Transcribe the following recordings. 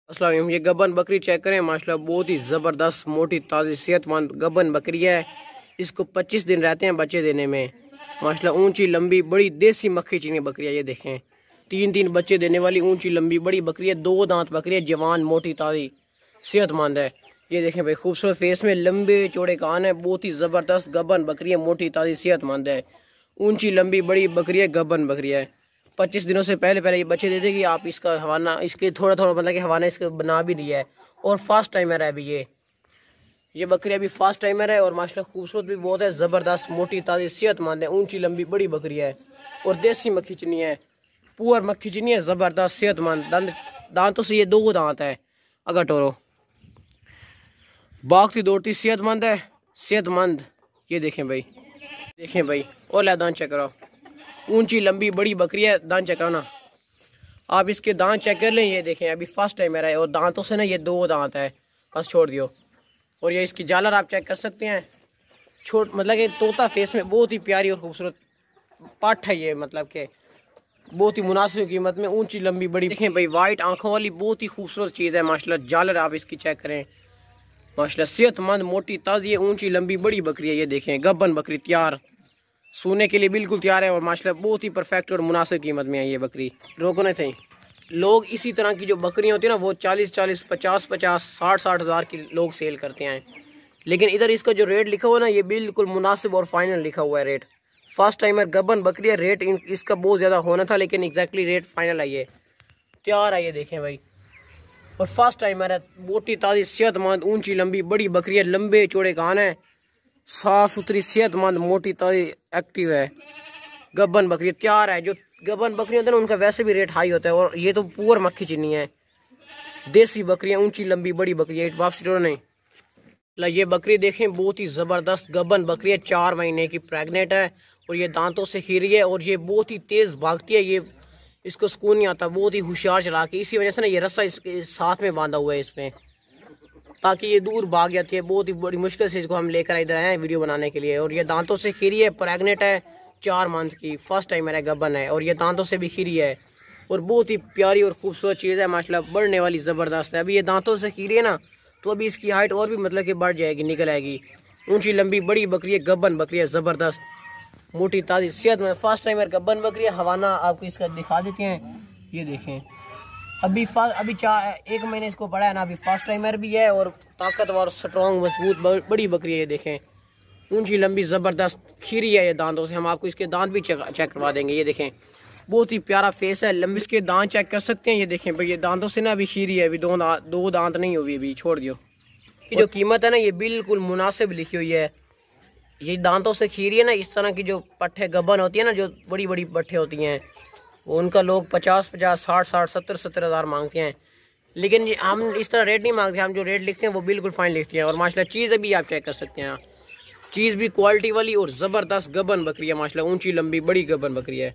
अस्सलाम वालेकुम। ये गबन बकरी चेक करें माशाल्लाह, बहुत ही ज़बरदस्त मोटी ताज़ी सेहतमंद गबन बकरी है। इसको 25 दिन रहते हैं बच्चे देने में। माशाल्लाह ऊंची लंबी बड़ी देसी मक्खी चीनी बकरी है। ये देखें, 3 बच्चे देने वाली ऊंची लंबी बड़ी बकरी है। 2 दांत बकरी है, जवान मोटी ताज़ी सेहतमंद है। ये देखें भाई, खूबसूरत फेस में लंबे चौड़े कान है। बहुत ही ज़बरदस्त गबन बकरी है, मोटी ताज़ी सेहतमंद है। ऊंची लंबी बड़ी बकरी है, गबन बकरी है। 25 दिनों से पहले ये बच्चे दे देगी। आप इसका हवाना इसके थोड़ा थोड़ा मतलब कि हवाना इसका बना भी दिया है। और फास्ट टाइमर है अभी ये बकरी अभी फास्ट टाइमर है। और माशाल्लाह खूबसूरत भी बहुत है, ज़बरदस्त मोटी ताज़ी सेहतमंद है। ऊंची लंबी बड़ी बकरी है और देसी मक्खी चीनी है, पुअर मक्खी चीनी है, ज़बरदस्त सेहतमंद। दांतों से ये 2 दांत है। अगर टोरो भागती दौड़ती सेहतमंद है, सेहतमंद। ये देखें भाई और ला दांत चेक कराओ। ऊंची लंबी बड़ी बकरी है, दांत चेक करो ना। आप इसके दांत चेक कर लें। ये देखें, अभी फर्स्ट टाइम मेरा है। और दांतों से ना ये 2 दांत है, बस छोड़ दियो। और ये इसकी झालर आप चेक कर सकते हैं। मतलब कि तोता फेस में बहुत ही प्यारी और खूबसूरत पाठ है ये, मतलब कि बहुत ही मुनासिब कीमत में ऊंची लंबी बड़ी। देखें भाई, वाइट आंखों वाली बहुत ही खूबसूरत चीज़ है माशाल्लाह। झालर आप इसकी चेक करें माशाल्लाह, सेहतमंद मोटी ताज़ी ऊंची लंबी बड़ी बकरी है। ये देखें, गब्बन बकरी तैयार, सोने के लिए बिल्कुल तैयार है। और माशाल्लाह बहुत ही परफेक्ट और मुनासिब कीमत में है ये बकरी। रोकने थे लोग इसी तरह की जो बकरियां होती है ना, वो 40-40, 50-50, 60-60 हज़ार की लोग सेल करते हैं। लेकिन इधर इसका जो रेट लिखा हुआ है ना, ये बिल्कुल मुनासिब और फाइनल लिखा हुआ है रेट। फर्स्ट टाइमर गबन बकरी है। रेट इसका बहुत ज़्यादा होना था, लेकिन एग्जैक्टली रेट फाइनल है। ये तैयार है, ये देखें भाई। और फर्स्ट टाइमर है, मोटी ताज़ी सेहतमंद ऊंची लंबी बड़ी बकरी है। लंबे चौड़े कान है, साफ सुथरी सेहतमंद मोटी ताज़ी एक्टिव है। गबन बकरी तैयार है। जो गबन बकरी होती है ना, उनका वैसे भी रेट हाई होता है। और ये तो पुअर मक्खी चीनी है, देसी बकरियां ऊंची लंबी बड़ी बकरी है। वापसी टोरो नहीं ला। ये बकरी देखें, बहुत ही ज़बरदस्त गबन बकरी है। 4 महीने की प्रेग्नेंट है और ये दांतों से खीरी है। और ये बहुत ही तेज़ भागती है। ये इसको सुकून नहीं आता, बहुत ही होशियार चला के। इसी वजह से ना ये रस्सा इसके साथ में बांधा हुआ है इसमें, ताकि ये दूर भाग जाती है। बहुत ही बड़ी मुश्किल से इसको हम लेकर इधर आए हैं वीडियो बनाने के लिए। और ये दांतों से खीरी है, प्रेग्नेंट है, 4 मंथ की, फर्स्ट टाइम मेरा गबन है। और ये दांतों से भी खीरी है और बहुत ही प्यारी और खूबसूरत चीज़ है माशाल्लाह, बढ़ने वाली ज़बरदस्त है। अभी ये दांतों से खीरी है ना, तो अभी इसकी हाइट और भी मतलब कि बढ़ जाएगी, निकल आएगी। ऊँची लंबी बड़ी बकरी है, गबन बकरी है, ज़बरदस्त मोटी ताज़ी सेहत में फर्स्ट टाइम मेरा गबन बकरी है। हवाना आपको इसका दिखा देते हैं। ये देखें, अभी 1 महीने इसको पड़ा है ना, अभी फर्स्ट टाइमर भी है। और ताकतवर स्ट्रॉन्ग मजबूत बड़ी बकरी है। ये देखें, ऊंची लंबी ज़बरदस्त खीरी है ये दांतों से। हम आपको इसके दांत भी चेक करवा देंगे। ये देखें, बहुत ही प्यारा फेस है, लंबी। इसके दांत चेक कर सकते हैं। ये देखें भाई, ये दांतों से ना अभी खीरी है, अभी 2 दांत नहीं हुई, अभी छोड़ दियो। कि जो कीमत है ना, ये बिल्कुल मुनासिब लिखी हुई है। ये दांतों से खीरी है ना, इस तरह की जो पट्टे गबन होती है ना, जो बड़ी बड़ी पट्टे होती हैं, उनका लोग 50-50, 60-60, 70-70 हज़ार मांगते हैं। लेकिन हम इस तरह रेट नहीं मांगते। हम जो रेट लिखते हैं वो बिल्कुल फाइन लिखते हैं। और माशाल्लाह चीज़ अभी आप चेक कर सकते हैं, चीज़ भी क्वालिटी वाली और ज़बरदस्त गबन बकरी है माशाल्लाह। ऊंची लंबी बड़ी गबन बकरी है,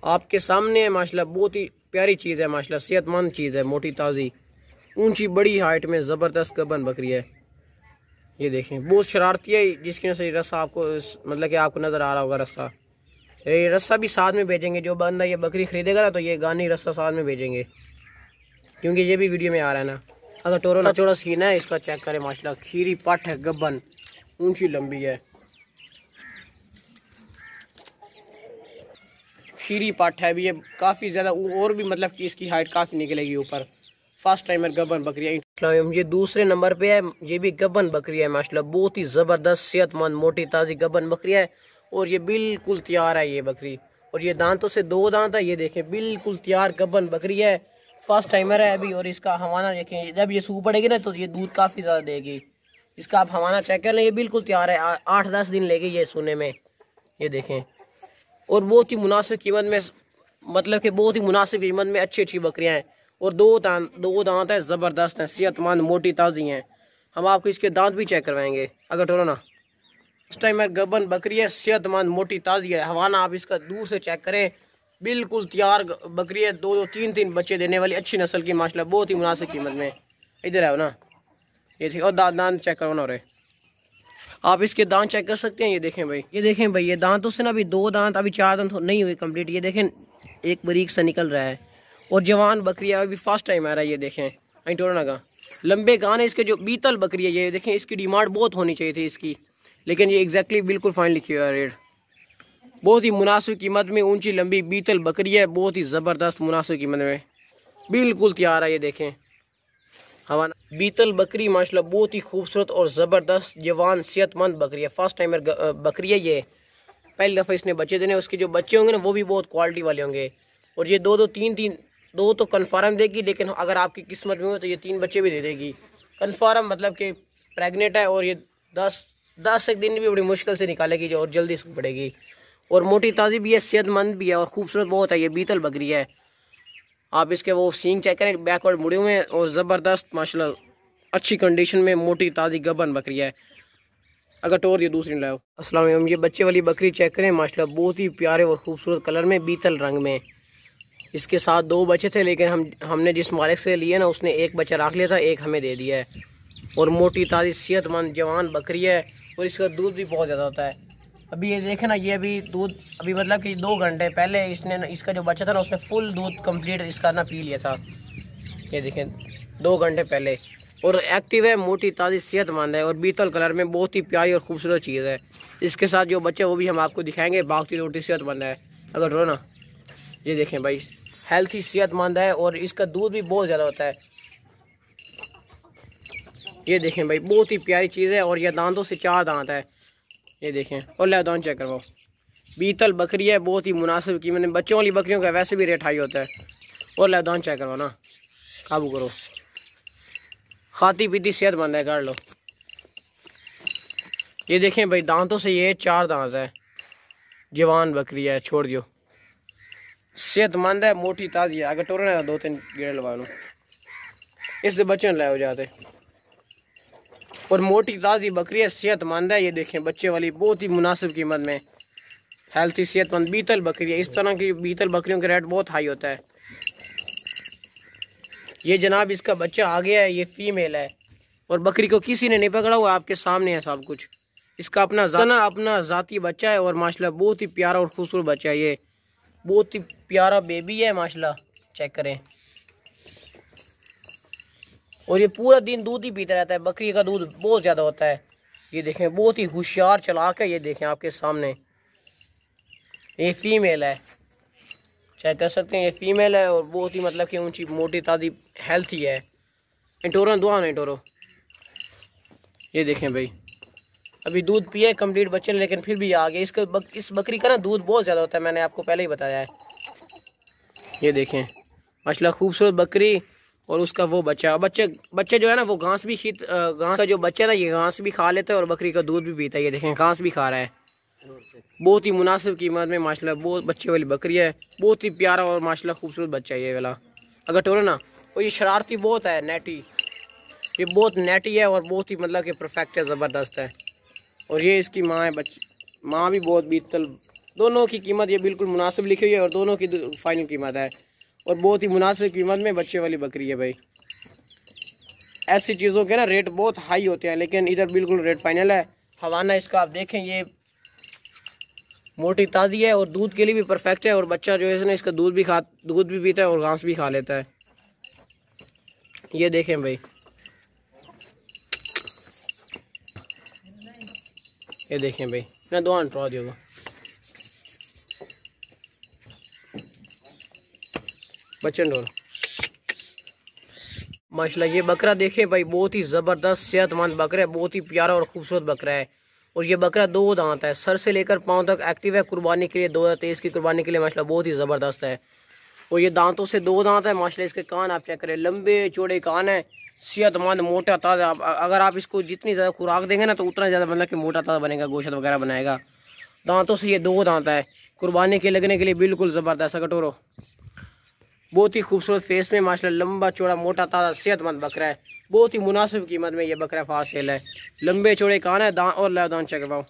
आपके सामने है माशाल्लाह। बहुत ही प्यारी चीज़ है माशाल्लाह, सेहतमंद चीज़ है, मोटी ताज़ी ऊंची बड़ी हाइट में ज़बरदस्त गबन बकरी है। ये देखें, बहुत शरारती है, जिसकी वजह से रस्सा आपको मतलब कि आपको नज़र आ रहा होगा रस्सा। ये रस्सा भी साथ में भेजेंगे। जो बंदा ये बकरी खरीदेगा ना, तो ये गानी रस्सा साथ में भेजेंगे, क्योंकि ये भी वीडियो में आ रहा है ना। अगर टोरो ना चौड़ा सीना है इसका, चेक करें माशाल्लाह। खीरी पट है, गबन ऊंची लंबी है, खीरी पट है भी ये काफ़ी ज़्यादा। और भी मतलब कि इसकी हाइट काफ़ी निकलेगी ऊपर। फर्स्ट टाइमर गबन बकरी है। ये दूसरे नंबर पे है, ये भी गबन बकरी है माशाल्लाह। बहुत ही ज़बरदस्त सेहतमंद मोटी ताज़ी गबन बकरी है। और ये बिल्कुल तैयार है ये बकरी। और ये दांतों से 2 दांत है। ये देखें, बिल्कुल तैयार गबन बकरी है, फर्स्ट टाइमर है अभी। और इसका हवाना देखें, जब ये सूख पड़ेगी ना, तो ये दूध काफ़ी ज़्यादा देगी। इसका आप हवाना चेक कर लें, ये बिल्कुल तैयार है। 8-10 दिन लेगी ये सोने में। ये देखें, और बहुत ही मुनासिब कीमत में, मतलब कि बहुत ही मुनासिब कीमत में अच्छी बकरियाँ हैं। और 2 दांत है, ज़बरदस्त हैं, सेहतमंद मोटी ताज़ी हैं। हम आपको इसके दांत भी चेक करवाएंगे। अगर टोरो ना इस टाइम गबन बकरी है, सेहतमंद मोटी ताज़ी है। हवाना आप इसका दूर से चेक करें, बिल्कुल तैयार बकरी है। 2-2, 3-3 बच्चे देने वाली अच्छी नस्ल की माशाल्लाह, बहुत ही मुनासिब कीमत में। इधर है ना, ये थी। और दांत चेक करो ना, और आप इसके दांत चेक कर सकते हैं। ये देखें भाई, ये दांतों से ना अभी 2 दांत, अभी 4 दांत नहीं हुए कंप्लीट। ये देखें, एक बारीक सा निकल रहा है। और जवान बकरी है, अभी फर्स्ट टाइम आ रहा है। ये देखें इंटोरना का लंबे कान है इसके। जो बीतल बकरी है ये देखें, इसकी डिमांड बहुत होनी चाहिए थी इसकी, लेकिन ये एग्जैक्टली बिल्कुल फाइन लिखी हुई है रेट। बहुत ही मुनासिब कीमत में ऊंची लंबी बीतल बकरी है, बहुत ही ज़बरदस्त मुनासिब कीमत में बिल्कुल तैयार है। ये देखें हवाना बीतल बकरी माशाल्लाह बहुत ही खूबसूरत और ज़बरदस्त जवान सेहतमंद बकरी है। फर्स्ट टाइमर बकरी है ये, पहली दफ़ा इसने बच्चे देने। उसके जो बच्चे होंगे ना वो भी बहुत क्वालिटी वाले होंगे। और ये दो तो कन्फर्म देगी, लेकिन अगर आपकी किस्मत में हो तो ये 3 बच्चे भी दे देगी कन्फर्म। मतलब कि प्रेग्नेंट है और ये 10 एक दिन भी बड़ी मुश्किल से निकालेगी जो, और जल्दी से पड़ेगी। और मोटी ताज़ी भी है, सेहतमंद भी है और खूबसूरत बहुत है। ये बीतल बकरी है। आप इसके वो सींग चेक करें, बैकवर्ड मुड़े हुए हैं और ज़बरदस्त माशाल्लाह अच्छी कंडीशन में मोटी ताज़ी गबन बकरी है। अगर टोर ये दूसरी लाओ। अस्सलाम वालेकुम। ये बच्चे वाली बकरी चेक करें माशाल्लाह बहुत ही प्यारे और खूबसूरत कलर में बीतल रंग में। इसके साथ 2 बच्चे थे, लेकिन हमने जिस मालिक से लिए ना उसने एक बच्चा रख लिया था, एक हमें दे दिया है। और मोटी ताज़ी सेहतमंद जवान बकरी है और इसका दूध भी बहुत ज़्यादा होता है। अभी ये देखें ना, ये अभी दूध अभी मतलब कि 2 घंटे पहले इसका जो बच्चा था ना उसने फुल दूध कंप्लीट इसका ना पी लिया था। ये देखें 2 घंटे पहले। और एक्टिव है, मोटी ताज़ी सेहतमंद है और बीतल कलर में बहुत ही प्यारी और खूबसूरत चीज़ है। इसके साथ जो बच्चे वो भी हम आपको दिखाएंगे। बाकी रोटी सेहतमंद है। अगर रो ना, ये देखें भाई हेल्थी सेहतमंद है और इसका दूध भी बहुत ज़्यादा होता है। ये देखें भाई बहुत ही प्यारी चीज़ है और यह दांतों से 4 दांत है। ये देखें और ले दांत चेक करवाओ। बीतल बकरी है, बहुत ही मुनासिब कीमत में। बच्चों वाली बकरियों का वैसे भी रेट हाई होता है। और ले दांत चेक करवाओ ना, काबू करो। खाती पीती सेहतमंद है, कर लो। ये देखें भाई दांतों से ये 4 दांत है। जवान बकरी है, छोड़ दियो। सेहतमंद है, मोटी ताज़ी है। अगर टोरना है 2-3 गेड़े लगा लो, इससे बच्चे लाए हो जाते। और मोटी ताज़ी बकरी है, सेहतमंद है। ये देखें बच्चे वाली बहुत ही मुनासिब कीमत में हेल्थी सेहतमंद बीतल बकरी है। इस तरह की बीतल बकरियों का रेट बहुत हाई होता है। ये जनाब इसका बच्चा आ गया है, ये फीमेल है और बकरी को किसी ने नहीं पकड़ा हुआ, आपके सामने है सब कुछ। इसका अपना ज़ाती बच्चा है और माशाल्लाह बहुत ही प्यारा और खूबसूरत बच्चा है। ये बहुत ही प्यारा बेबी है माशाल्लाह, चेक करें। और ये पूरा दिन दूध ही पीता रहता है। बकरी का दूध बहुत ज़्यादा होता है। ये देखें बहुत ही होशियार चालाक है। ये देखें आपके सामने, ये फीमेल है, चेक कर सकते हैं। ये फीमेल है और बहुत ही मतलब कि ऊंची मोटी ताज़ी हेल्थी है। इंटोरो दुआ नहीं इंटोरो। ये देखें भाई अभी दूध पिया कंप्लीट बच्चे ने, लेकिन फिर भी आ गया। इस बकरी का ना दूध बहुत ज़्यादा होता है, मैंने आपको पहले ही बताया है। ये देखें माशाल्लाह खूबसूरत बकरी और उसका वो बच्चा। बच्चे जो है ना वो घास का जो बच्चा है ना ये घास भी खा लेता है और बकरी का दूध भी पीता है। ये देखें घास भी खा रहा है। बहुत ही मुनासिब कीमत में माशाल्लाह बहुत बच्चे वाली बकरी है। बहुत ही प्यारा और माशाल्लाह खूबसूरत बच्चा है ये वाला। अगर टोरो ना, और ये शरारती बहुत है, नेटी। ये बहुत नेटी है और बहुत ही मतलब कि परफेक्ट है, ज़बरदस्त है। और ये इसकी माँ है, माँ भी बहुत बीतल। दोनों की कीमत ये बिल्कुल मुनासिब लिखी हुई है और दोनों की फाइनल कीमत है। और बहुत ही मुनासिब कीमत में बच्चे वाली बकरी है भाई। ऐसी चीज़ों के ना रेट बहुत हाई होते हैं, लेकिन इधर बिल्कुल रेट फाइनल है। हवाना इसका आप देखें, ये मोटी ताज़ी है और दूध के लिए भी परफेक्ट है। और बच्चा जो है ना इसका दूध भी पीता है और घास भी खा लेता है। ये देखें भाई, ये देखें भाई मैं दुआ ट्रा दूंगा। बच्चन डोर माशाल्लाह ये बकरा देखें भाई बहुत ही ज़बरदस्त सेहतमंद बकरा है। बहुत ही प्यारा और खूबसूरत बकरा है। और ये बकरा 2 दांत है, सर से लेकर पाँव तक एक्टिव है। कुर्बानी के लिए 2023 की कुर्बानी के लिए माशाल्लाह बहुत ही ज़बरदस्त है। और ये दांतों से 2 दांत है माशाल्लाह। इसके कान आप चेक करें, लंबे चौड़े कान है, सेहतमंद मोटा ताज़ा। अगर आप इसको जितनी ज़्यादा खुराक देंगे ना तो उतना ज़्यादा मतलब कि मोटा ताज़ा बनेगा, गोश्त वगैरह बनाएगा। दांतों से ये 2 दांत है, कुर्बानी के लगने के लिए बिल्कुल ज़बरदस्त। कटोरो बहुत ही खूबसूरत फेस में माशाल्लाह, लंबा चौड़ा मोटा ताज़ा सेहतमंद बकरा है। बहुत ही मुनासिब कीमत में ये बकरा फास्ट सेल है। लंबे चौड़े कान है, दांत और दांत चेक करवाओ।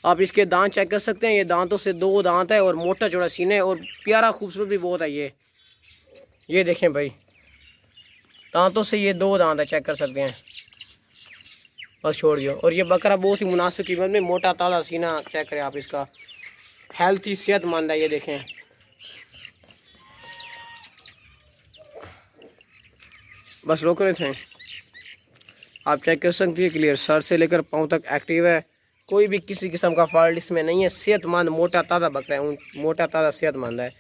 आप इसके दांत चेक कर सकते हैं। ये दांतों से 2 दांत है और मोटा चौड़ा सीने और प्यारा खूबसूरत भी बहुत है ये देखें भाई दांतों से ये 2 दांत है, चेक कर सकते हैं। बस छोड़ दियो। और ये बकरा बहुत ही मुनासिब कीमत में मोटा ताज़ा सीना चेक करें आप इसका, हेल्थी सेहतमंद है। ये देखें बस रोक रहे थे। आप चेक कर सकते हैं, क्लियर सर से लेकर पाँव तक एक्टिव है, कोई भी किसी किस्म का फॉल्ट इसमें नहीं है। सेहतमंद मोटा ताज़ा बकरा है, मोटा ताज़ा सेहतमंद है।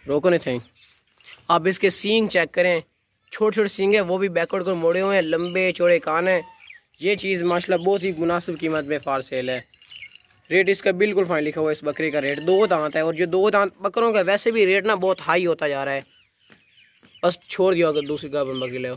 रोको नहीं थे। आप इसके सींग चेक करें, छोटे छोटे सींग है, वो भी बैकवर्ड को मोड़े हुए हैं, लंबे चौड़े कान है। ये चीज़ माशाल्लाह बहुत ही मुनासिब कीमत में फार सेल है। रेट इसका बिल्कुल फाइन लिखा हुआ है। इस बकरी का रेट 2 दांत है, और जो 2 दांत बकरों का वैसे भी रेट ना बहुत हाई होता जा रहा है। बस छोड़ दिया अगर दूसरी गाभिन बकरी ले।